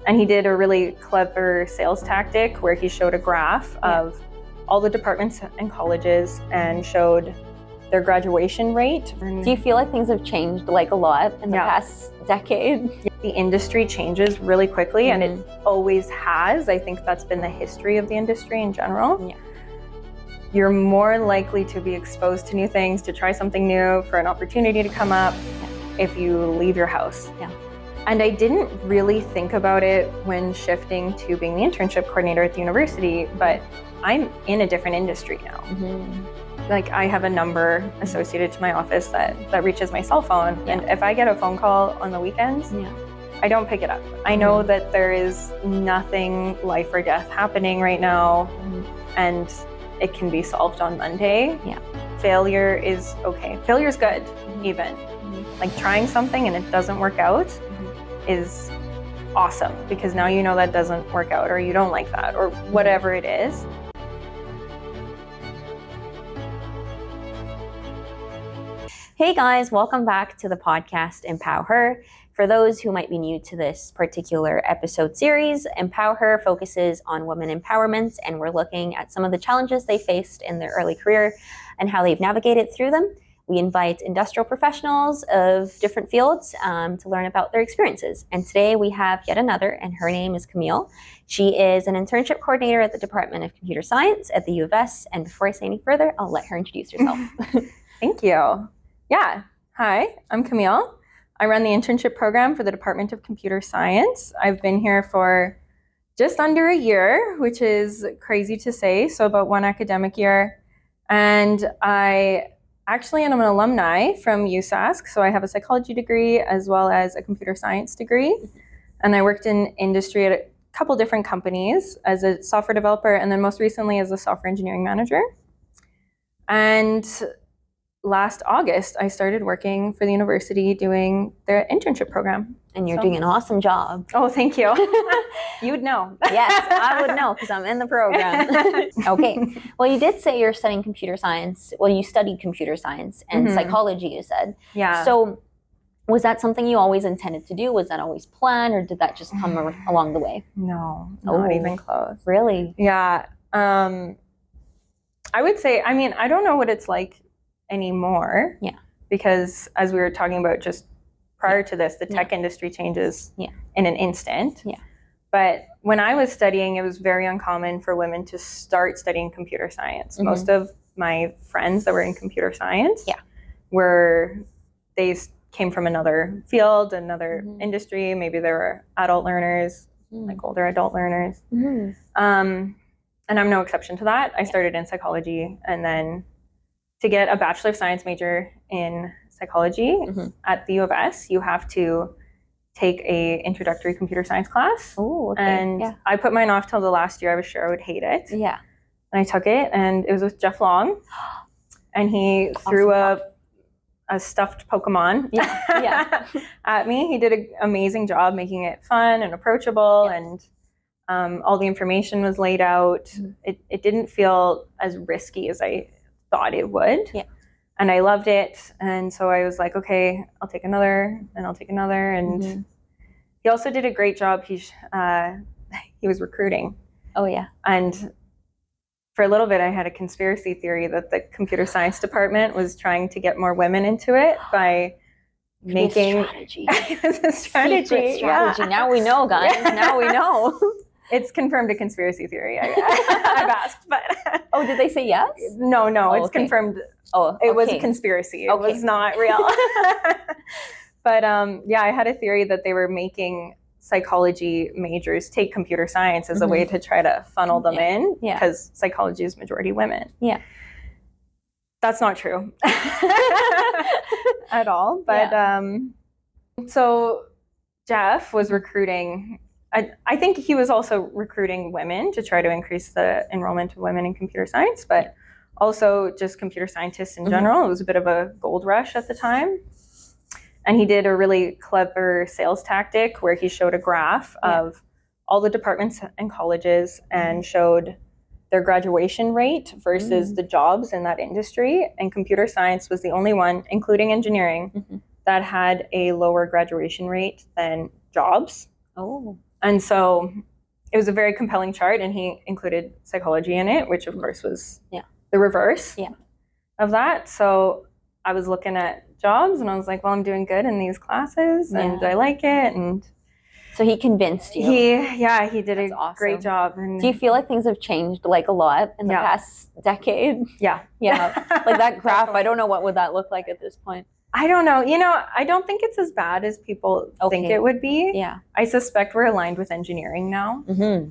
And he did a really clever sales tactic where he showed a graph of all the departments and colleges and showed their graduation rate. Do you feel like things have changed like a lot in the past decade? The industry changes really quickly and it always has. I think that's been the history of the industry in general. Yeah. You're more likely to be exposed to new things, to try something new, for an opportunity to come up if you leave your house. Yeah. And I didn't really think about it when shifting to being the internship coordinator at the university, but I'm in a different industry now. Like I have a number associated to my office that reaches my cell phone. And if I get a phone call on the weekends, I don't pick it up. I know that there is nothing life or death happening right now and it can be solved on Monday. Failure is okay. Failure's good even. Like trying something and it doesn't work out is awesome because now you know that doesn't work out or you don't like that or whatever it is. Hey guys, welcome back to the podcast Empower Her. For those who might be new to this particular episode series, Empower Her focuses on women empowerment, and we're looking at some of the challenges they faced in their early career and how they've navigated through them. We invite industrial professionals of different fields to learn about their experiences. And today we have yet another, and her name is Camille. She is an internship coordinator at the Department of Computer Science at the U of S. And before I say any further, I'll let her introduce herself. Thank you. Yeah. Hi, I'm Camille. I run the internship program for the Department of Computer Science. I've been here for just under a year, which is crazy to say, so about one academic year. And I actually am an alumni from USask, so I have a psychology degree as well as a computer science degree. And I worked in industry at a couple different companies as a software developer and then most recently as a software engineering manager. And last August, I started working for the university doing their internship program. And you're doing an awesome job. Oh, thank you. You would know. Yes, I would know because I'm in the program. Okay. Well, you did say you're studying computer science. Well, you studied computer science and psychology, you said. Yeah. So was that something you always intended to do? Was that always planned or did that just come along the way? No, not even close. Really? Yeah. I would say, I mean, I don't know what it's like anymore. Yeah. Because as we were talking about just prior to this, the tech industry changes in an instant. Yeah. But when I was studying, it was very uncommon for women to start studying computer science. Most of my friends that were in computer science they came from another field, another industry. Maybe they were adult learners, like older adult learners. And I'm no exception to that. I started in psychology, and then to get a Bachelor of Science major in psychology at the U of S, you have to take a introductory computer science class. Oh, okay. And I put mine off till the last year. I was sure I would hate it. Yeah. And I took it, and it was with Jeff Long. And he threw a stuffed Pokemon at me. He did an amazing job making it fun and approachable, and all the information was laid out. It didn't feel as risky as I thought it would. Yeah. And I loved it. And so I was like, okay, I'll take another and I'll take another. And he also did a great job. He was recruiting. Oh, yeah. And for a little bit, I had a conspiracy theory that the computer science department was trying to get more women into it by making strategy. It was a strategy. Secret strategy. Now we know, guys. Yeah. Now we know. It's confirmed a conspiracy theory. I've asked, but oh, did they say yes? No, it's confirmed. Oh, it was a conspiracy. It was not real. But I had a theory that they were making psychology majors take computer science as a way to try to funnel them in because psychology is majority women. Yeah. That's not true at all. But so Jeff was recruiting. I think he was also recruiting women to try to increase the enrollment of women in computer science, but also just computer scientists in general. It was a bit of a gold rush at the time. And he did a really clever sales tactic where he showed a graph of all the departments and colleges and showed their graduation rate versus the jobs in that industry. And computer science was the only one, including engineering, that had a lower graduation rate than jobs. Oh. And so it was a very compelling chart, and he included psychology in it, which of course was the reverse of that. So I was looking at jobs and I was like, well, I'm doing good in these classes and I like it. And so he convinced you. He did That's a awesome. great job. And do you feel like things have changed like a lot in the past decade? Yeah. Like that graph, I don't know what would that look like at this point. I don't know. I don't think it's as bad as people think it would be. Yeah. I suspect we're aligned with engineering now. Mm-hmm.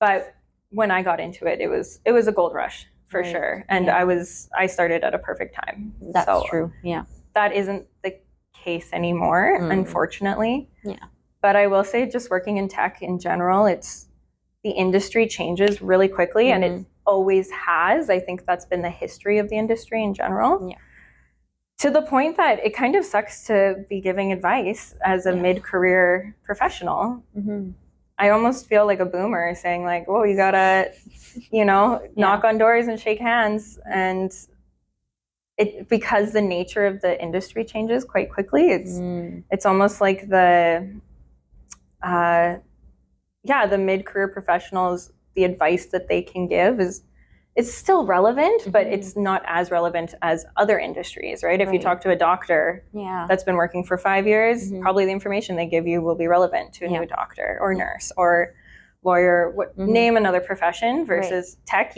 But when I got into it, it was a gold rush for sure. And I started at a perfect time. That's true. Yeah. That isn't the case anymore, unfortunately. Yeah. But I will say, just working in tech in general, the industry changes really quickly, and it always has. I think that's been the history of the industry in general. Yeah. To the point that it kind of sucks to be giving advice as a mid-career professional. Mm-hmm. I almost feel like a boomer saying like, "Whoa, you gotta, knock on doors and shake hands." And because the nature of the industry changes quite quickly. It's almost like the mid-career professionals, the advice that they can give it's still relevant, but it's not as relevant as other industries, right? If you talk to a doctor that's been working for 5 years, probably the information they give you will be relevant to a new doctor or nurse or lawyer, name another profession versus tech,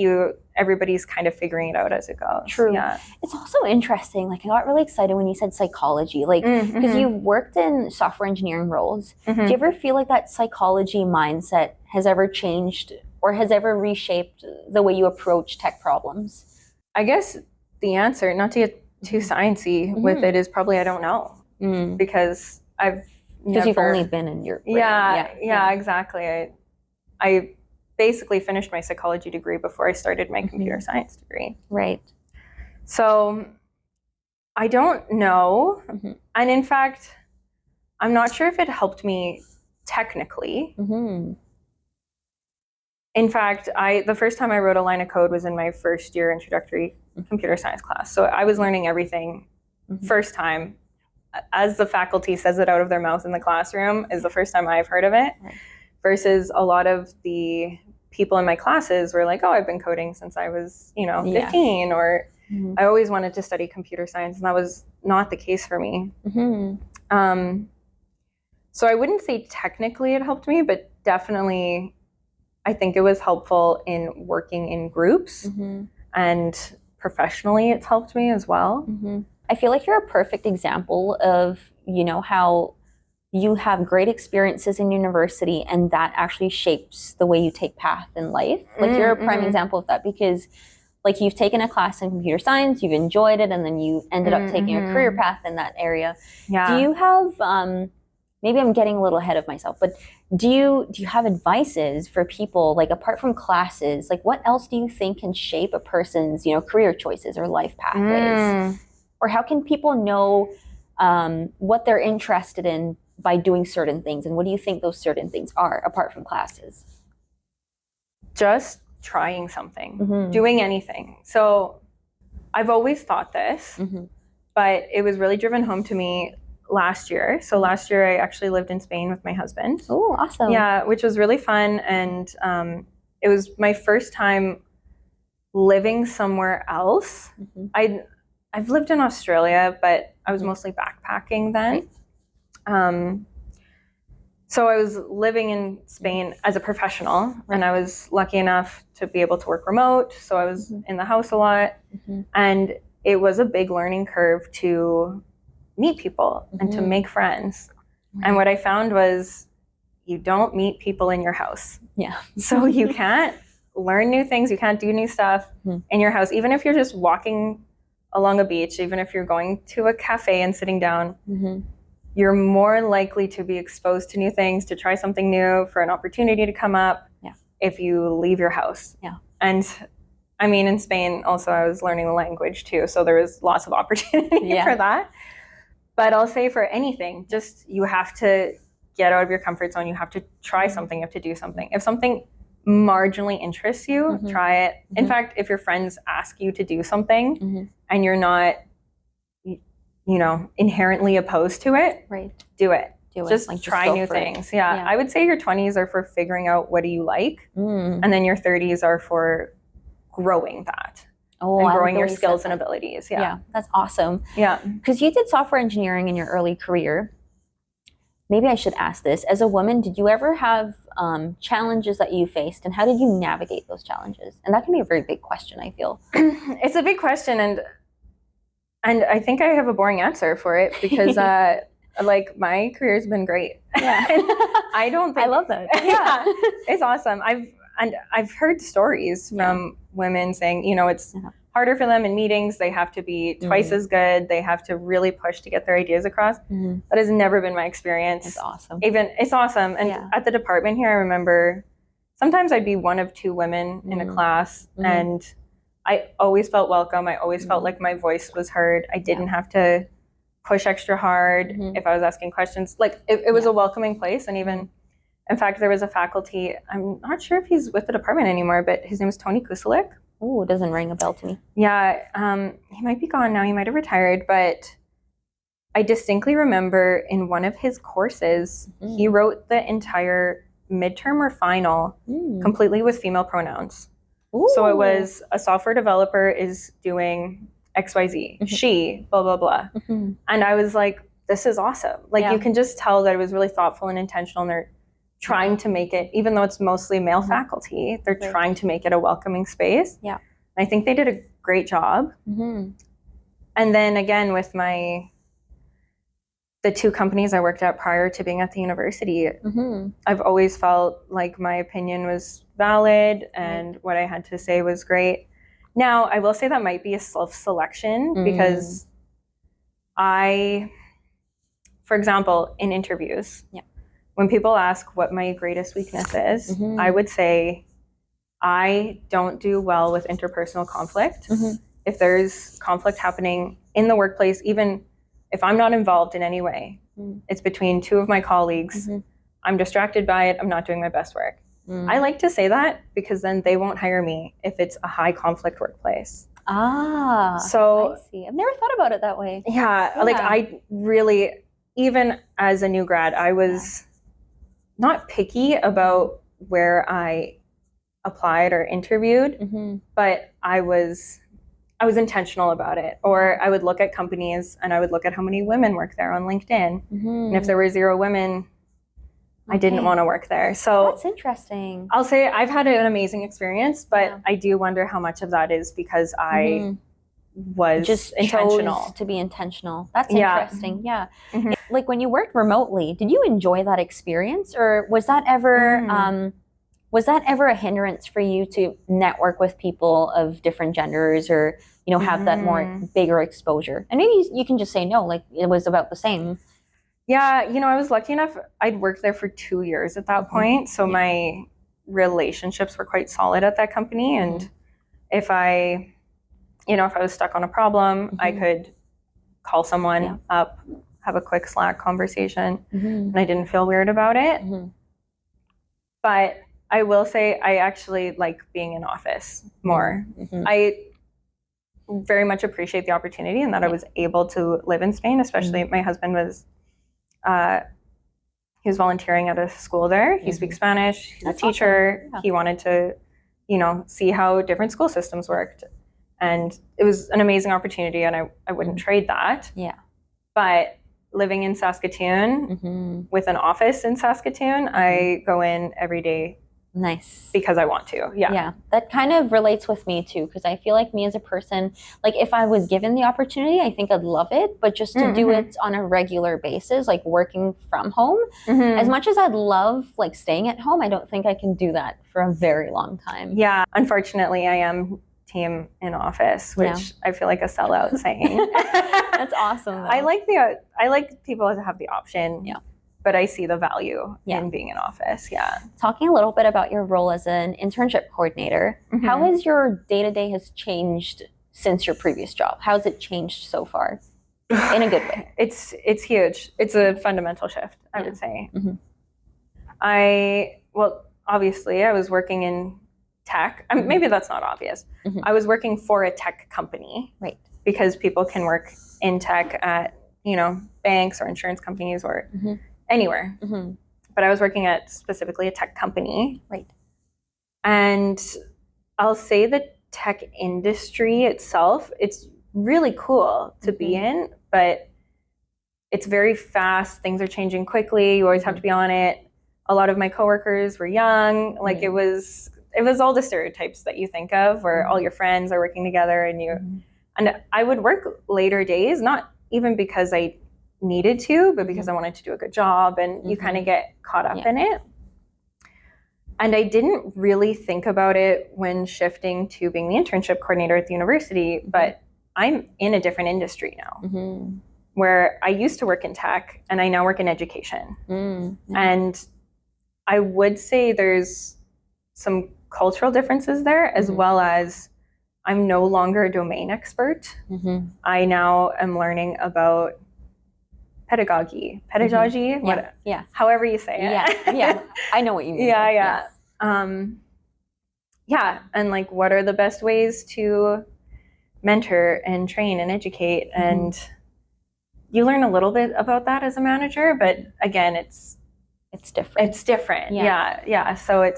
everybody's kind of figuring it out as it goes. True. Yeah. It's also interesting. Like I got really excited when you said psychology, like because you've worked in software engineering roles. Do you ever feel like that psychology mindset has ever changed or has ever reshaped the way you approach tech problems? I guess the answer, not to get too sciencey with it, is probably I don't know because you've only been in your brain. Yeah, exactly. I basically finished my psychology degree before I started my computer science degree. Right. So I don't know. And in fact, I'm not sure if it helped me technically. In fact, the first time I wrote a line of code was in my first year introductory computer science class. So I was learning everything first time. As the faculty says it out of their mouth in the classroom is the first time I've heard of it. Right. Versus a lot of the people in my classes were like, oh, I've been coding since I was, 15, or I always wanted to study computer science, and that was not the case for me. So I wouldn't say technically it helped me, but definitely I think it was helpful in working in groups, and professionally it's helped me as well. I feel like you're a perfect example of, how you have great experiences in university and that actually shapes the way you take path in life. Like you're a prime example of that because like you've taken a class in computer science, you've enjoyed it, and then you ended up taking a career path in that area. Yeah. Do you have, maybe I'm getting a little ahead of myself, but do you have advices for people, like apart from classes, like what else do you think can shape a person's, career choices or life pathways? Or how can people know what they're interested in by doing certain things, and what do you think those certain things are apart from classes? Just trying something, doing anything. So I've always thought this, but it was really driven home to me last year. So last year I actually lived in Spain with my husband. Oh, awesome. Yeah, which was really fun. And it was my first time living somewhere else. I've lived in Australia, but I was mostly backpacking then. Right. So I was living in Spain as a professional, and I was lucky enough to be able to work remote. So I was in the house a lot, and it was a big learning curve to meet people and to make friends. And what I found was you don't meet people in your house. Yeah. So you can't learn new things, you can't do new stuff in your house, even if you're just walking along a beach, even if you're going to a cafe and sitting down. You're more likely to be exposed to new things, to try something new, for an opportunity to come up if you leave your house. Yeah. And I mean, in Spain also I was learning the language too, so there was lots of opportunity for that. But I'll say for anything, just you have to get out of your comfort zone. You have to try something, you have to do something. If something marginally interests you, try it. In fact, if your friends ask you to do something and you're not inherently opposed to it, do it. do it. Just like try go new for it. things. Yeah. I would say your 20s are for figuring out what do you like, and then your 30s are for growing that and growing your skills and abilities. Yeah, that's awesome. Yeah. Because you did software engineering in your early career. Maybe I should ask this. As a woman, did you ever have challenges that you faced, and how did you navigate those challenges? And that can be a very big question, I feel. It's a big question, and I think I have a boring answer for it because like my career's been great. Yeah. I don't think I love that. Yeah. It's awesome. I've heard stories from women saying, you know, it's harder for them in meetings. They have to be twice as good. They have to really push to get their ideas across. That has never been my experience. It's awesome. It's awesome. And at the department here, I remember sometimes I'd be one of two women in a class, and I always felt welcome. I always felt like my voice was heard. I didn't have to push extra hard if I was asking questions. Like it was a welcoming place. And even, in fact, there was a faculty, I'm not sure if he's with the department anymore, but his name is Tony Kuselik. Oh, it doesn't ring a bell to me. Yeah, he might be gone now. He might have retired, but I distinctly remember in one of his courses, he wrote the entire midterm or final completely with female pronouns. Ooh. So it was a software developer is doing XYZ, she, blah, blah, blah. And I was like, this is awesome. Like you can just tell that it was really thoughtful and intentional, and they're trying to make it, even though it's mostly male faculty, they're trying to make it a welcoming space. Yeah. And I think they did a great job. And then again, with the two companies I worked at prior to being at the university, I've always felt like my opinion was valid and what I had to say was great. Now, I will say that might be a self-selection because for example, in interviews, when people ask what my greatest weakness is, I would say I don't do well with interpersonal conflict. If there's conflict happening in the workplace, even if I'm not involved in any way, it's between two of my colleagues, I'm distracted by it, I'm not doing my best work. I like to say that because then they won't hire me if it's a high conflict workplace. So I see. I've never thought about it that way. Yeah, like I really, even as a new grad, I was not picky about where I applied or interviewed, but I was intentional about it. Or I would look at companies and I would look at how many women work there on LinkedIn. And if there were 0 women, I didn't want to work there. So that's interesting. I'll say I've had an amazing experience, but I do wonder how much of that is because I was just intentional. Chose to be intentional. That's interesting. Yeah. Like when you worked remotely, did you enjoy that experience, or was that ever a hindrance for you to network with people of different genders, or have that more bigger exposure? And maybe you can just say no, like it was about the same. Yeah, I was lucky enough. I'd worked there for 2 years at that point, so my relationships were quite solid at that company. And if I was stuck on a problem, I could call someone up, have a quick Slack conversation, and I didn't feel weird about it. But I will say I actually like being in office more. I very much appreciate the opportunity and that I was able to live in Spain, especially my husband was he was volunteering at a school there. He speaks Spanish. He's a teacher. Awesome. He wanted to, see how different school systems worked. And it was an amazing opportunity, and I wouldn't trade that. Yeah. But living in Saskatoon with an office in Saskatoon, I go in every day. Nice. Because I want to. Yeah. Yeah. That kind of relates with me too, because I feel like me as a person, like if I was given the opportunity, I think I'd love it. But just to do it on a regular basis, like working from home, as much as I'd love like staying at home, I don't think I can do that for a very long time. Yeah. Unfortunately, I am team in office, which I feel like a sellout saying. That's awesome. Though. I like people to have the option. Yeah. But I see the value in being in office. Yeah. Talking a little bit about your role as an internship coordinator, how has your day-to-day has changed since your previous job? How has it changed so far? In a good way. It's huge. It's a fundamental shift, I would say. Obviously I was working in tech. I mean, maybe that's not obvious. I was working for a tech company. Right. Because people can work in tech at, banks or insurance companies or anywhere. Mm-hmm. But I was working at specifically a tech company. Right. And I'll say the tech industry itself, it's really cool to be in, but it's very fast. Things are changing quickly. You always have to be on it. A lot of my coworkers were young. Like it was all the stereotypes that you think of, where all your friends are working together, and and I would work later days, not even because I needed to, but because I wanted to do a good job, and you kind of get caught up in it. And I didn't really think about it when shifting to being the internship coordinator at the university, but I'm in a different industry now, where I used to work in tech and I now work in education. And I would say there's some cultural differences there, as well as I'm no longer a domain expert. I now am learning about pedagogy, however you say it. I know what you mean. And like, what are the best ways to mentor and train and educate? And you learn a little bit about that as a manager, but again, it's different. So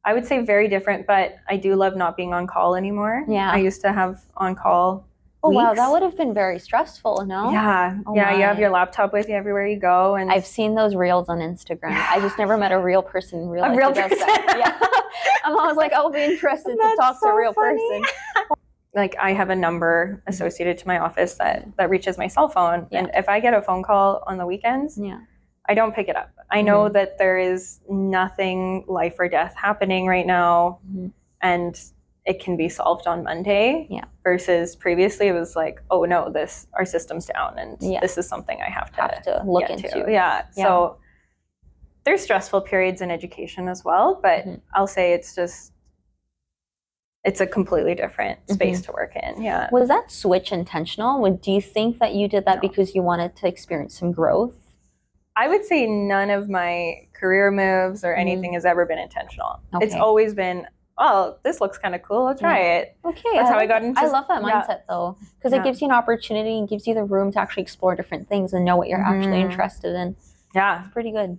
I would say very different, but I do love not being on call anymore. I used to have on call weeks. Wow, that would have been very stressful, no? You have your laptop with you everywhere you go, and I've seen those reels on Instagram. I just never met a real person in real life. I'm always like, I'll be interested to talk to a real person. Like, I have a number associated to my office that reaches my cell phone, and if I get a phone call on the weekends, I don't pick it up. I know that there is nothing life or death happening right now, and it can be solved on Monday. Versus previously, it was like, oh no, our system's down, and this is something I have to look into. So there's stressful periods in education as well, but I'll say it's a completely different space to work in. Was that switch intentional? Do you think that you did that because you wanted to experience some growth? I would say none of my career moves or anything has ever been intentional. It's always been, oh, this looks kind of cool, I'll try it. That's how I got into. I love that mindset though, because it gives you an opportunity and gives you the room to actually explore different things and know what you're actually interested in. It's pretty good.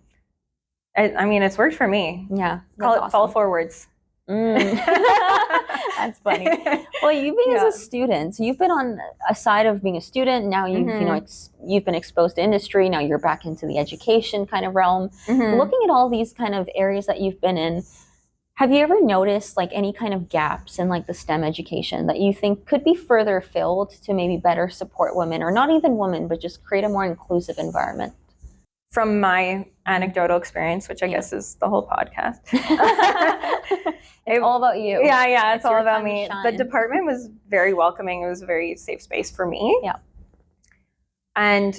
I mean, it's worked for me. Call it fall forwards. That's funny. Well, you being as a student, so you've been on a side of being a student. Now you've you've been exposed to industry. Now you're back into the education kind of realm. Looking at all these kind of areas that you've been in, have you ever noticed like any kind of gaps in like the STEM education that you think could be further filled to maybe better support women, or not even women, but just create a more inclusive environment? From my anecdotal experience, which I guess is the whole podcast. It's all about you. It's all about me. The department was very welcoming. It was a very safe space for me. And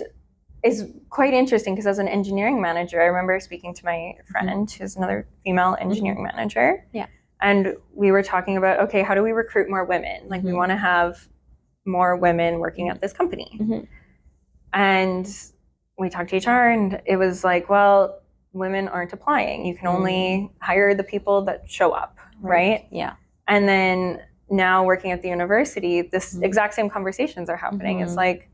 it's quite interesting because as an engineering manager, I remember speaking to my friend, who's another female engineering manager. And we were talking about, okay, how do we recruit more women? Like, we want to have more women working at this company. And we talked to HR, and it was like, well, women aren't applying. You can only hire the people that show up, right? And then now working at the university, this exact same conversations are happening. It's like,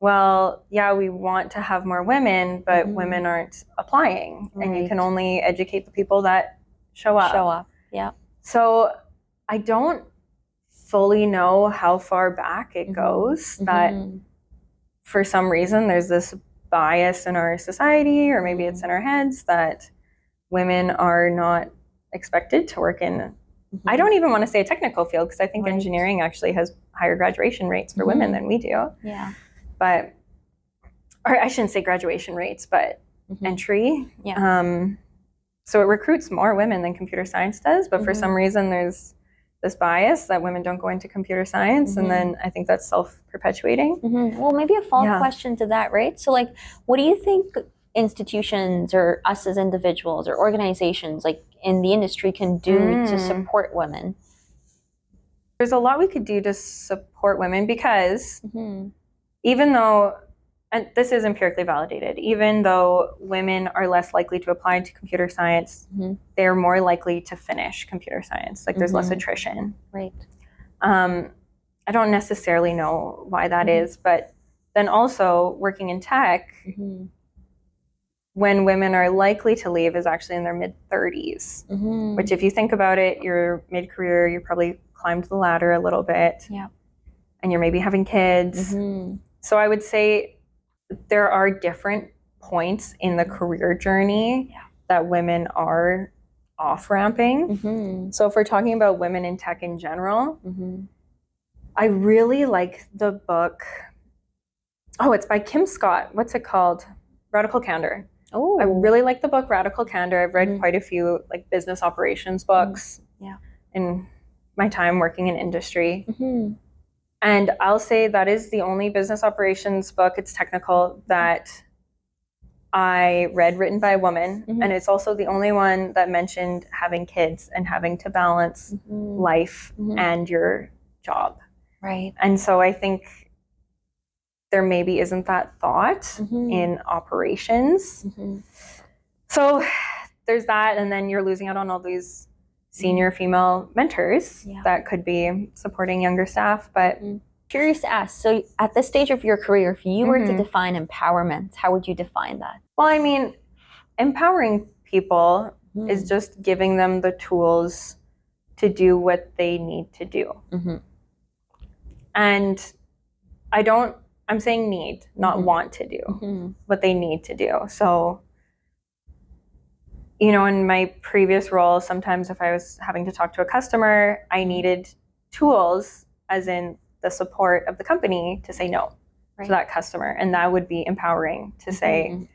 well, we want to have more women, but women aren't applying, and you can only educate the people that show up. So I don't fully know how far back it goes, that for some reason there's this bias in our society, or maybe it's in our heads, that women are not expected to work in, I don't even want to say a technical field, because I think engineering actually has higher graduation rates for women than we do. But, or I shouldn't say graduation rates, but entry. So it recruits more women than computer science does, but for some reason there's this bias that women don't go into computer science, and then I think that's self-perpetuating. Well, maybe a follow-up question to that, right? So like, what do you think institutions or us as individuals or organizations like in the industry can do to support women? There's a lot we could do to support women, because even though, and this is empirically validated, even though women are less likely to apply to computer science, they're more likely to finish computer science. Like, there's less attrition. I don't necessarily know why that is, but then also working in tech, when women are likely to leave is actually in their mid-30s, which if you think about it, you're mid-career, you probably climbed the ladder a little bit, and you're maybe having kids. So I would say there are different points in the career journey that women are off-ramping. So if we're talking about women in tech in general, I really like the book. Oh, it's by Kim Scott. What's it called? Radical Candor. Oh, I really like the book Radical Candor. I've read quite a few like business operations books in my time working in industry. And I'll say that is the only business operations book, it's technical, that I read written by a woman. And it's also the only one that mentioned having kids and having to balance life and your job. Right. And so I think there maybe isn't that thought in operations. So there's that, and then you're losing out on all these senior female mentors that could be supporting younger staff. But curious to ask, so at this stage of your career, if you were to define empowerment, how would you define that? Well, I mean, empowering people is just giving them the tools to do what they need to do. And I'm saying need, not want to do what they need to do. So, you know, in my previous role, sometimes if I was having to talk to a customer, I needed tools, as in the support of the company, to say no to that customer. And that would be empowering to say,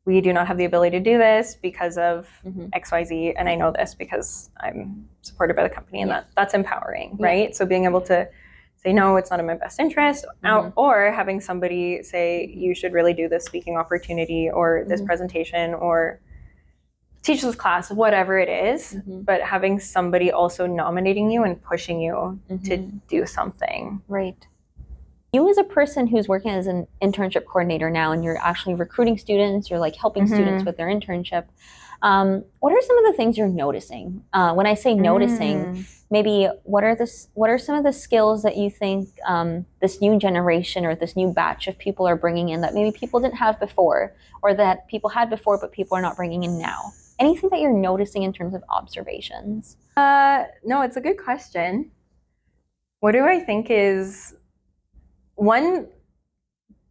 we do not have the ability to do this because of XYZ. And I know this because I'm supported by the company, and that's empowering, right? So being able to say, no, it's not in my best interest, or having somebody say, you should really do this speaking opportunity or this presentation or teach this class, whatever it is, but having somebody also nominating you and pushing you to do something. Right. You as a person who's working as an internship coordinator now, and you're actually recruiting students, you're like helping students with their internship. What are some of the things you're noticing? When I say noticing, maybe what are some of the skills that you think this new generation or this new batch of people are bringing in that maybe people didn't have before, or that people had before but people are not bringing in now? Anything that you're noticing in terms of observations? No, it's a good question. What do I think is one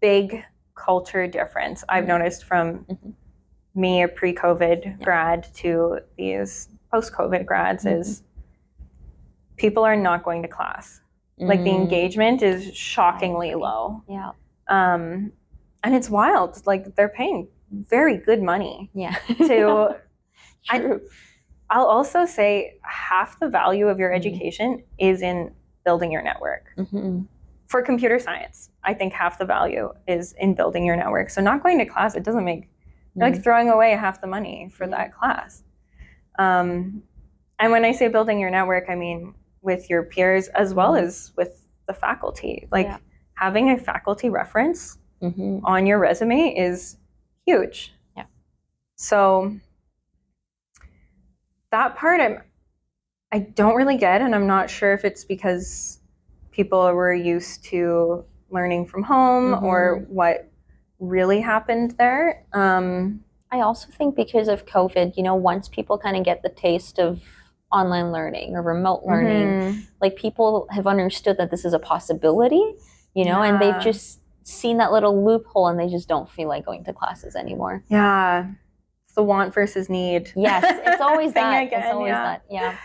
big culture difference I've noticed from me, a pre-COVID grad, to these post-COVID grads is people are not going to class. Like the engagement is shockingly low. Yeah. And it's wild. Like they're paying very good money to True. I'll also say half the value of your education is in building your network. For computer science, I think half the value is in building your network. So not going to class, it doesn't make, you're like throwing away half the money for that class. And when I say building your network, I mean with your peers as well as with the faculty. Like having a faculty reference on your resume is huge. So that part I don't really get, and I'm not sure if it's because people were used to learning from home or what really happened there. I also think because of COVID, you know, once people kind of get the taste of online learning or remote learning, like people have understood that this is a possibility, you know, and they've just seen that little loophole and they just don't feel like going to classes anymore. Yeah. It's the want versus need. Yes, it's always that. Again, it's always that. Yeah.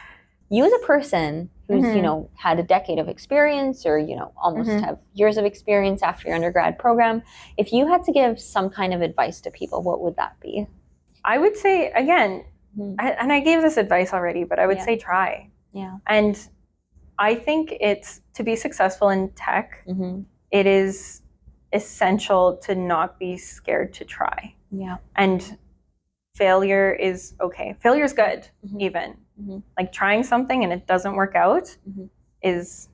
You as a person who's, you know, had a decade of experience or, you know, almost have years of experience after your undergrad program, if you had to give some kind of advice to people, what would that be? I would say, again, and I gave this advice already, but I would say try. Yeah. And I think it's, to be successful in tech, it is essential to not be scared to try. Yeah. And failure is okay. Failure is good, even. Like trying something and it doesn't work out is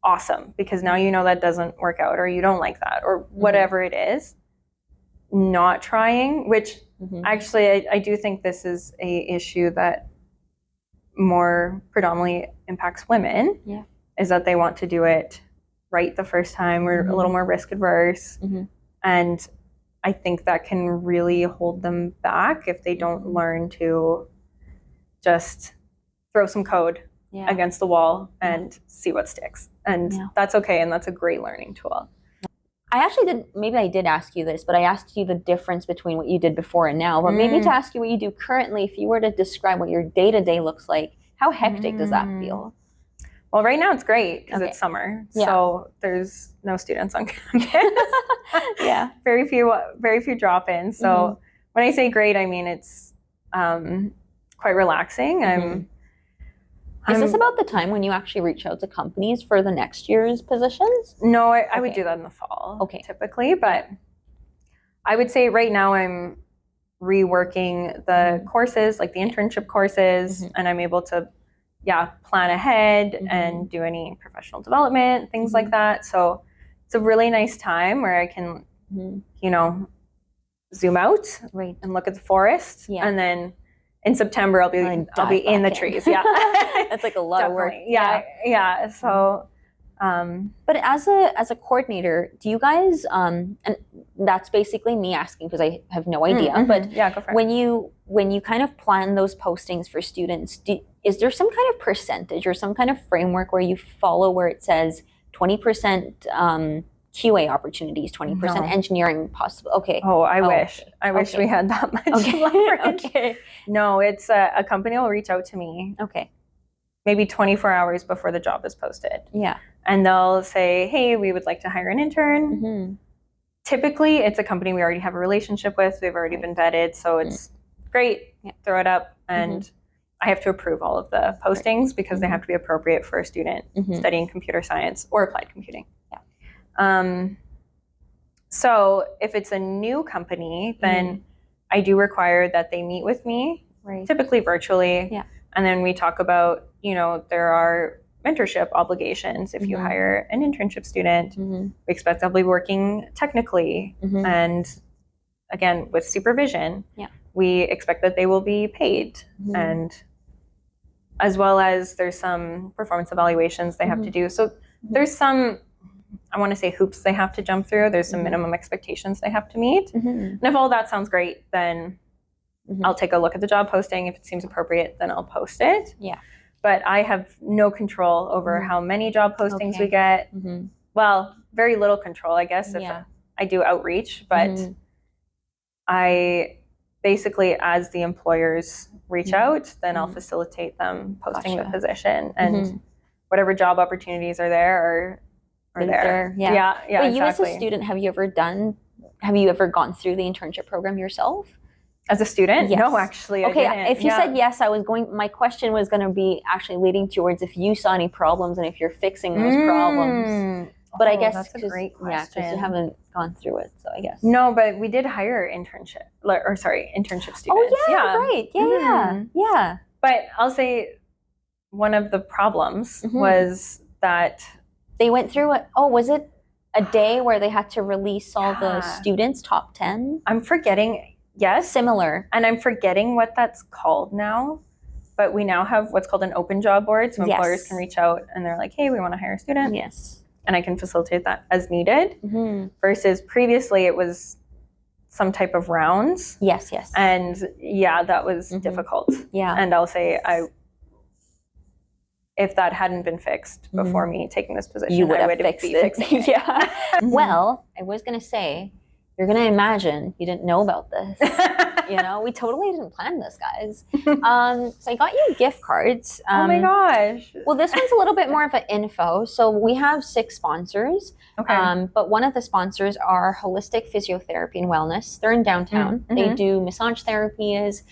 awesome, because now you know that doesn't work out, or you don't like that, or whatever it is. Not trying, which actually I do think this is a issue that more predominantly impacts women, is that they want to do it right the first time. We're a little more risk adverse. And I think that can really hold them back if they don't learn to just throw some code against the wall and see what sticks. And that's okay. And that's a great learning tool. I actually maybe I did ask you this, but I asked you the difference between what you did before and now. But maybe to ask you what you do currently, if you were to describe what your day-to-day looks like, how hectic does that feel? Well, right now it's great because it's summer. So there's no students on campus. Very few drop-ins. So when I say great, I mean it's quite relaxing. Is this about the time when you actually reach out to companies for the next year's positions? No, I would do that in the fall, typically. But I would say right now I'm reworking the courses, like the internship courses, and I'm able to, plan ahead and do any professional development, things like that. So it's a really nice time where I can, zoom out and look at the forest, and then in September I'll be in the trees. That's like a lot of work. So but as a coordinator, do you guys and that's basically me asking because I have no idea, but go for it. when you kind of plan those postings for students, is there some kind of percentage or some kind of framework where you follow where it says 20% QA opportunities, 20% engineering possible? Okay. I wish we had that much leverage. No, it's a company will reach out to me. Maybe 24 hours before the job is posted. And they'll say, hey, we would like to hire an intern. Typically, it's a company we already have a relationship with. They've already been vetted. So it's great. Throw it up. And I have to approve all of the postings because they have to be appropriate for a student studying computer science or applied computing. So if it's a new company, then I do require that they meet with me, typically virtually. And then we talk about, there are mentorship obligations. If you hire an internship student, we expect they'll be working technically. And again, with supervision, we expect that they will be paid. And as well as there's some performance evaluations they have to do. So there's some, I want to say, hoops they have to jump through. There's some minimum expectations they have to meet. And if all that sounds great, then I'll take a look at the job posting. If it seems appropriate, then I'll post it. But I have no control over how many job postings we get. Well, very little control, I guess, if I do outreach. But I basically, as the employers reach out, then I'll facilitate them posting the position. And whatever job opportunities are there are there. But you as a student, have you ever gone through the internship program yourself? As a student? Yes. No, actually, I didn't. If you said yes, my question was going to be actually leading towards if you saw any problems and if you're fixing those problems. But I guess that's a great question. because you haven't gone through it, so I guess. No, but we did hire internship students. Right. Yeah. But I'll say one of the problems was that they went through was it a day where they had to release all the students, top 10? I'm forgetting. Yes. Similar. And I'm forgetting what that's called now. But we now have what's called an open job board. So employers can reach out and they're like, hey, we want to hire a student. And I can facilitate that as needed. Versus previously it was some type of rounds. And that was difficult. And I'll say if that hadn't been fixed before me taking this position, you would I have fixed it. Well, I was going to say, you're going to imagine you didn't know about this. We totally didn't plan this, guys. So I got you gift cards. Oh my gosh. Well, this one's a little bit more of an info. So we have 6 sponsors. But one of the sponsors are Holistic Physiotherapy and Wellness. They're in downtown. They do massage therapies,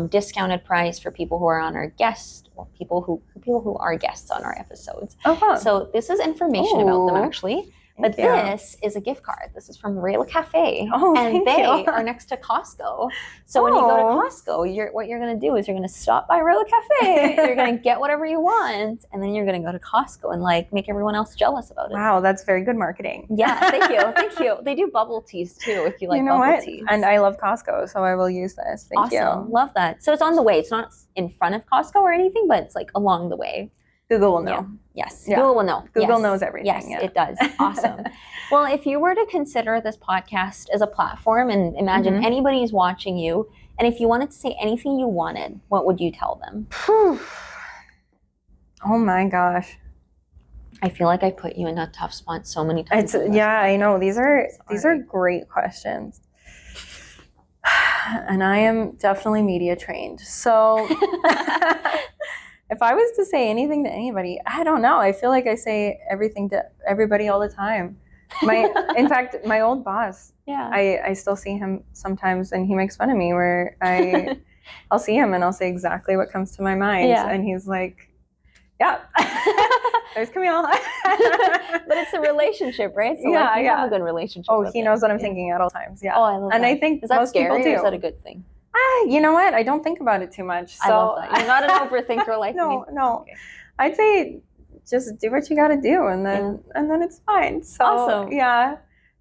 discounted price for people who are on our guests, or people who are guests on our episodes. So this is information about them, actually. But this is a gift card. This is from Rail Cafe. And they are next to Costco. So when you go to Costco, what you're going to do is you're going to stop by Rail Cafe. You're going to get whatever you want. And then you're going to go to Costco and make everyone else jealous about it. Wow, that's very good marketing. Thank you. They do bubble teas too, if you like bubble teas. And I love Costco, so I will use this. Thank you. Love that. So it's on the way. It's not in front of Costco or anything, but it's along the way. Google will know. Yes, Yeah. Google will know. Google Yes. knows everything. Yes, it does. Awesome. Well, if you were to consider this podcast as a platform and imagine Mhm. anybody's watching you, and if you wanted to say anything you wanted, what would you tell them? Oh my gosh. I feel like I put you in a tough spot so many times. I know. These are great questions. And I am definitely media trained. So if I was to say anything to anybody, I don't know. I feel like I say everything to everybody all the time. In fact, my old boss, Yeah. I still see him sometimes and he makes fun of me where I'll see him and I'll say exactly what comes to my mind. Yeah. And he's like, yeah, there's Camille. But it's a relationship, right? So Yeah, you have a good relationship. Oh, with he him. knows what I'm thinking at all times. Yeah. Oh, I love and that. I think is that most people scary do. Or is that a good thing? You know what? I don't think about it too much. So I love that. You're not an overthinker like me. No. Okay. I'd say just do what you got to do, and then it's fine. So Awesome. Yeah.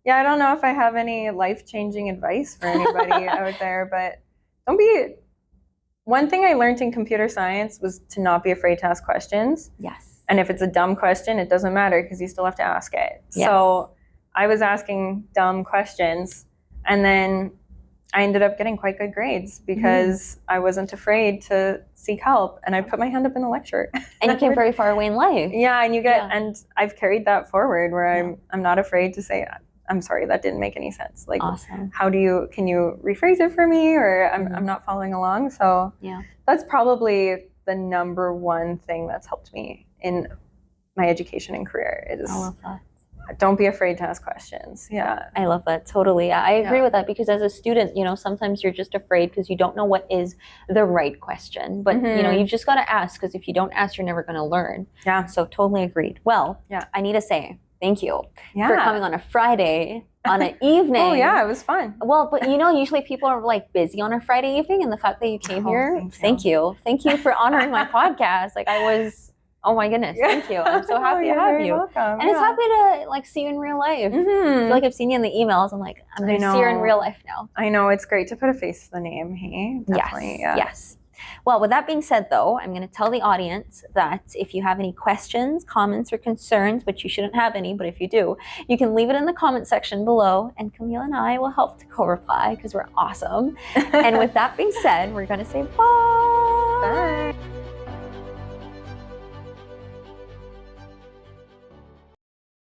I don't know if I have any life-changing advice for anybody out there, but don't be. One thing I learned in computer science was to not be afraid to ask questions. Yes. And if it's a dumb question, it doesn't matter because you still have to ask it. Yes. So I was asking dumb questions, and then I ended up getting quite good grades because I wasn't afraid to seek help, and I put my hand up in the lecture. And you came very far away in life. Yeah, and I've carried that forward where I'm not afraid to say, I'm sorry, that didn't make any sense. Like, awesome. Can you rephrase it for me, or I'm not following along? So that's probably the number one thing that's helped me in my education and career is I love that. Don't be afraid to ask questions. Yeah. I love that. Totally. I agree with that because as a student, sometimes you're just afraid because you don't know what is the right question. But, you've just got to ask because if you don't ask, you're never going to learn. Yeah. So totally agreed. Well, I need to say thank you for coming on a Friday, on an evening. Oh, yeah. It was fun. Well, but usually people are like busy on a Friday evening, and the fact that you came here, thank you. Thank you for honoring my podcast. Like oh my goodness, thank you. I'm so happy to have you. Welcome. And it's happy to see you in real life. I feel like I've seen you in the emails. I'm like, I'm going to see her in real life now. I know, it's great to put a face to the name. Hey, definitely. Yes. Well, with that being said, though, I'm going to tell the audience that if you have any questions, comments, or concerns, which you shouldn't have any, but if you do, you can leave it in the comment section below, and Camille and I will help to co-reply because we're awesome. And with that being said, we're going to say bye. Bye.